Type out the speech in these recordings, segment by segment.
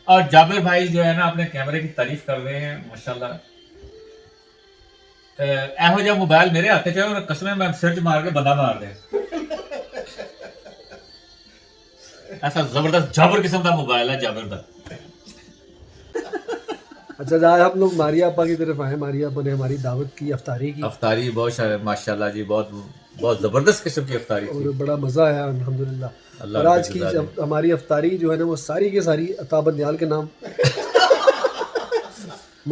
اور جابر بھائی جو ہے نا اپنے کیمرے کی تعریف کر رہے ہیں ماشاءاللہ. ایہو جہا موبائل میرے ہاتھ چ اور قسمیں میں سرچ مار کے بندہ مار دیں. ایسا زبردست جابر قسم کا موبائل ہے جابر کا. اچھا آج ہم لوگ ماریہ آپا کی طرف آئے. ماریہ آپا نے ہماری دعوت کی افطاری کی. افطاری بہت ماشاء اللہ جی بہت بہت زبردست قسم کی افطاری تھی اور بڑا مزہ آیا الحمدللہ. اور اللہ آج کی ہماری افطاری جو ہے نا وہ ساری کی ساری عطا بندیال کے نام.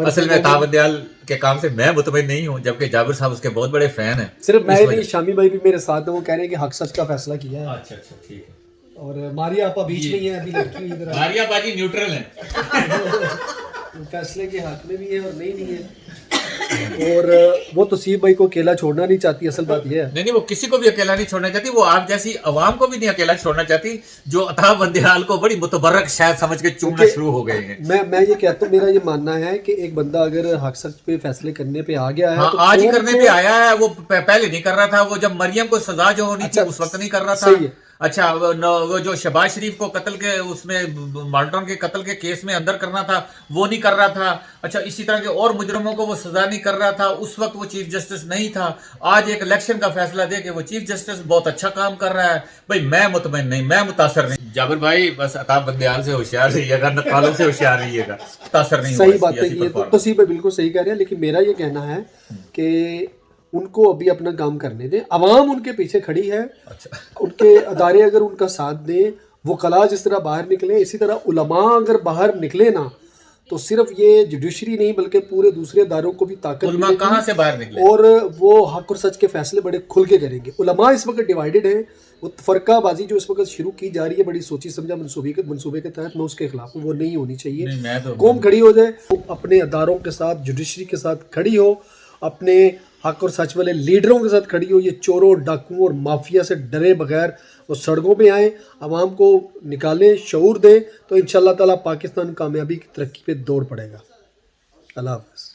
اصل میں عطا بندیال کے کام سے میں مطمئن نہیں ہوں جبکہ جابر صاحب اس کے بہت بڑے فین ہیں. صرف میں نہیں شامی بھائی بھی میرے ساتھ ہیں. وہ کہہ رہے ہیں کہ حق سچ کا فیصلہ کیا ہے. اچھا اچھا ٹھیک ہے. اور ماریہ آپا بیچ میں ہی ہے ابھی لڑکی ادھر. ماریہ باجی نیوٹرل ہیں. فیصلے کے حق میں بھی ہے اور نہیں ہے. اور وہ توصیف بھائی کو اکیلا چھوڑنا نہیں چاہتی. اصل بات یہ ہے نہیں وہ کسی کو بھی اکیلا نہیں چھوڑنا چاہتی. وہ آپ جیسی عوام کو بھی نہیں اکیلا چھوڑنا چاہتی جو عطا بندیال کو بڑی متبرک شاید سمجھ کے چومنا شروع ہو گئے ہیں. میں یہ کہتا ہوں میرا یہ ماننا ہے کہ ایک بندہ اگر حق سچ پہ فیصلے کرنے پہ آ گیا ہے تو آج ہی کرنے پہ آیا ہے. وہ پہلے نہیں کر رہا تھا. وہ جب مریم کو سزا جو ہونی تھی اس وقت نہیں کر رہا تھا. اچھا وہ جو شہباز شریف کو قتل کے اس میں مالٹون کے قتل کے کیس میں اندر کرنا تھا وہ نہیں کر رہا تھا. اچھا اسی طرح کے اور مجرموں کو وہ سزا نہیں کر رہا تھا. اس وقت وہ چیف جسٹس نہیں تھا. آج ایک الیکشن کا فیصلہ دے کے وہ چیف جسٹس بہت اچھا کام کر رہا ہے. بھائی میں مطمئن نہیں, میں متاثر نہیں. جابر بھائی بس عطا بندیال سے ہوشیار رہیے گا, نقالوں سے ہوشیار رہیے گا. متاثر نہیں. صحیح بات ہے. یہ تو تصیب بالکل صحیح کہہ رہے ہیں. لیکن میرا یہ کہنا ہے کہ ان کو ابھی اپنا کام کرنے دیں. عوام ان کے پیچھے کھڑی ہے. ان کے ادارے اگر ان کا ساتھ دیں, وکلاء جس طرح باہر نکلیں, اسی طرح علماء اگر باہر نکلے نا تو صرف یہ جوڈیشری نہیں بلکہ پورے دوسرے اداروں کو بھی طاقت علماء کہاں سے باہر نکلے اور وہ حق اور سچ کے فیصلے بڑے کھل کے کریں گے. علماء اس وقت ڈیوائیڈڈ ہیں. وہ فرقہ بازی جو اس وقت شروع کی جا رہی ہے بڑی سوچی سمجھا منصوبے کے تحت, میں اس کے خلاف ہوں. وہ نہیں ہونی چاہیے. قوم کھڑی ہو جائے, اپنے اداروں کے ساتھ جوڈیشری کے ساتھ کھڑی ہو, اپنے حق اور سچ والے لیڈروں کے ساتھ کھڑی ہو. یہ چوروں ڈاکوؤں اور مافیا سے ڈرے بغیر وہ سڑکوں پہ آئیں, عوام کو نکالیں, شعور دیں, تو انشاءاللہ تعالیٰ پاکستان کامیابی کی ترقی پہ دوڑ پڑے گا. اللہ حافظ.